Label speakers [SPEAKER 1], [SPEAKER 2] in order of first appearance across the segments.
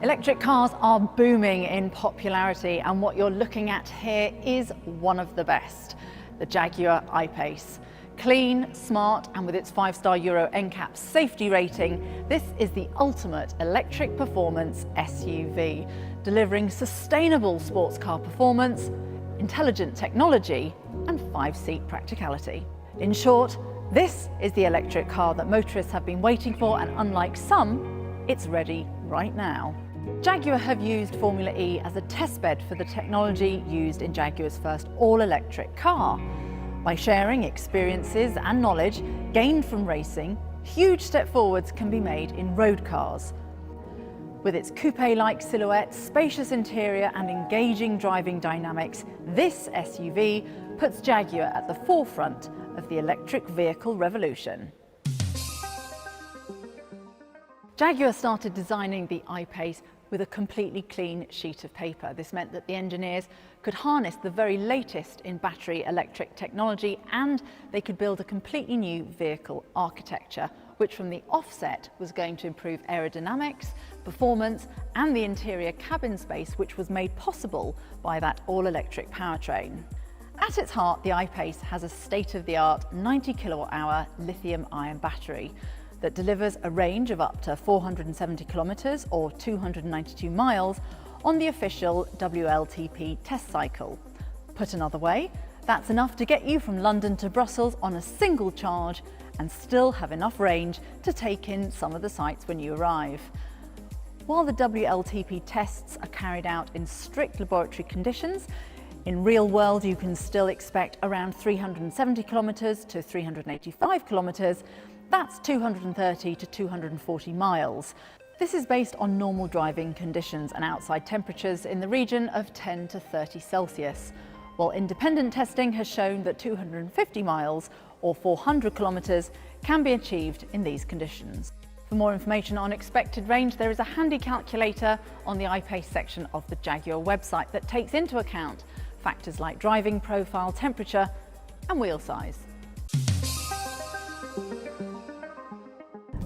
[SPEAKER 1] Electric cars are booming in popularity, and what you're looking at here is one of the best, the Jaguar I-Pace. Clean, smart, and with its 5-star Euro NCAP safety rating, this is the ultimate electric performance SUV, delivering sustainable sports car performance, intelligent technology, and 5-seat practicality. In short, this is the electric car that motorists have been waiting for, and unlike some, it's ready right now. Jaguar have used Formula E as a testbed for the technology used in Jaguar's first all-electric car. By sharing experiences and knowledge gained from racing, huge step forwards can be made in road cars. With its coupe-like silhouette, spacious interior and engaging driving dynamics, this SUV puts Jaguar at the forefront of the electric vehicle revolution. Jaguar started designing the I-Pace with a completely clean sheet of paper. This meant that the engineers could harness the very latest in battery electric technology, and they could build a completely new vehicle architecture, which from the offset was going to improve aerodynamics, performance, and the interior cabin space, which was made possible by that all-electric powertrain. At its heart, the I-Pace has a state-of-the-art 90 kilowatt-hour lithium-ion battery that delivers a range of up to 470 kilometers or 292 miles on the official WLTP test cycle. Put another way, that's enough to get you from London to Brussels on a single charge and still have enough range to take in some of the sights when you arrive. While the WLTP tests are carried out in strict laboratory conditions, in real world you can still expect around 370 kilometers to 385 kilometers. That's 230 to 240 miles. This is based on normal driving conditions and outside temperatures in the region of 10 to 30 Celsius, while independent testing has shown that 250 miles or 400 kilometers can be achieved in these conditions. For more information on expected range, there is a handy calculator on the I-Pace section of the Jaguar website that takes into account factors like driving profile, temperature, and wheel size.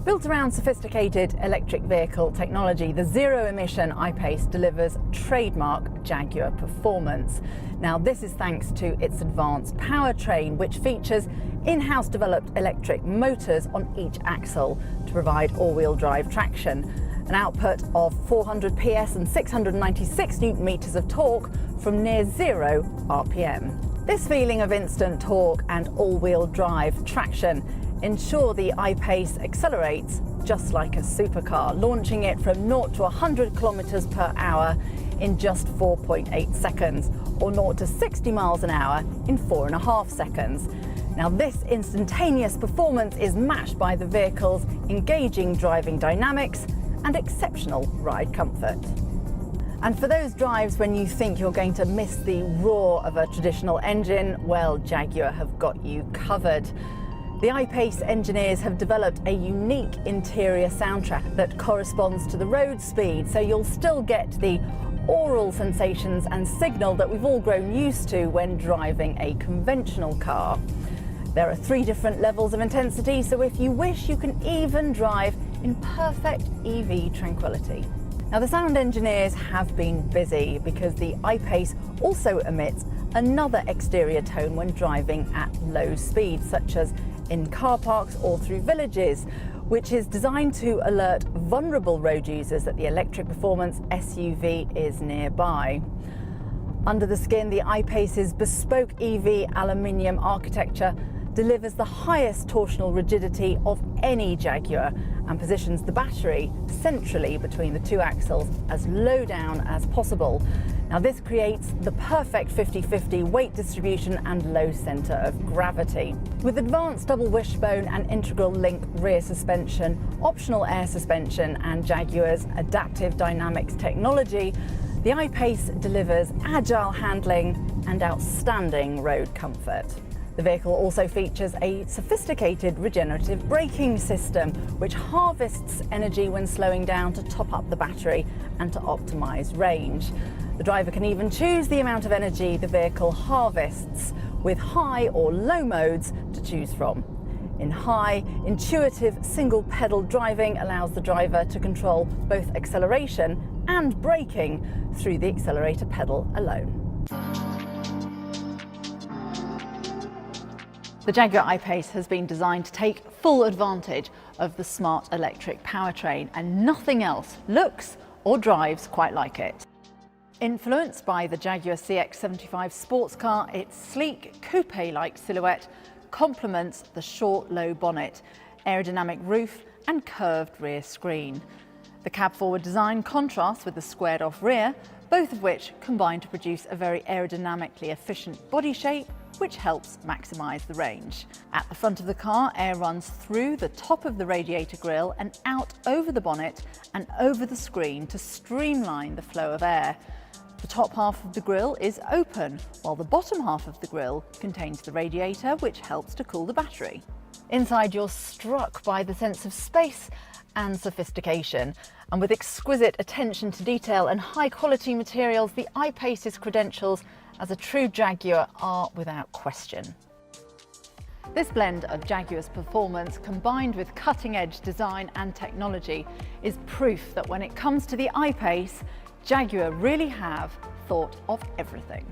[SPEAKER 1] Built around sophisticated electric vehicle technology, the zero-emission I-Pace delivers trademark Jaguar performance. Now, this is thanks to its advanced powertrain, which features in-house developed electric motors on each axle to provide all-wheel drive traction, an output of 400 PS and 696 Newton meters of torque from near zero RPM. This feeling of instant torque and all-wheel drive traction ensure the I-Pace accelerates just like a supercar, launching it from 0 to 100 kilometers per hour in just 4.8 seconds, or 0 to 60 miles an hour in 4.5 seconds. Now, this instantaneous performance is matched by the vehicle's engaging driving dynamics and exceptional ride comfort. And for those drives when you think you're going to miss the roar of a traditional engine, well, Jaguar have got you covered. The I-Pace engineers have developed a unique interior soundtrack that corresponds to the road speed, so you'll still get the aural sensations and signal that we've all grown used to when driving a conventional car. There are 3 different levels of intensity, so if you wish, you can even drive in perfect EV tranquility. Now, the sound engineers have been busy because the I-Pace also emits another exterior tone when driving at low speeds, such as in car parks or through villages, which is designed to alert vulnerable road users that the electric performance SUV is nearby. Under the skin, the I-Pace's bespoke EV aluminium architecture delivers the highest torsional rigidity of any Jaguar and positions the battery centrally between the 2 axles as low down as possible. Now, this creates the perfect 50-50 weight distribution and low centre of gravity. With advanced double wishbone and integral link rear suspension, optional air suspension, and Jaguar's adaptive dynamics technology, the I-Pace delivers agile handling and outstanding road comfort. The vehicle also features a sophisticated regenerative braking system, which harvests energy when slowing down to top up the battery and to optimize range. The driver can even choose the amount of energy the vehicle harvests, with high or low modes to choose from. In high, intuitive single-pedal driving allows the driver to control both acceleration and braking through the accelerator pedal alone. The Jaguar I-Pace has been designed to take full advantage of the smart electric powertrain, and nothing else looks or drives quite like it. Influenced by the Jaguar CX-75 sports car, its sleek coupe-like silhouette complements the short, low bonnet, aerodynamic roof and curved rear screen. The cab-forward design contrasts with the squared-off rear, both of which combine to produce a very aerodynamically efficient body shape, which helps maximise the range. At the front of the car, air runs through the top of the radiator grille and out over the bonnet and over the screen to streamline the flow of air. The top half of the grille is open, while the bottom half of the grille contains the radiator, which helps to cool the battery. Inside, you're struck by the sense of space and sophistication, and with exquisite attention to detail and high-quality materials, the I-Pace's credentials as a true Jaguar are without question. This blend of Jaguar's performance combined with cutting-edge design and technology is proof that when it comes to the I-Pace, Jaguar really have thought of everything.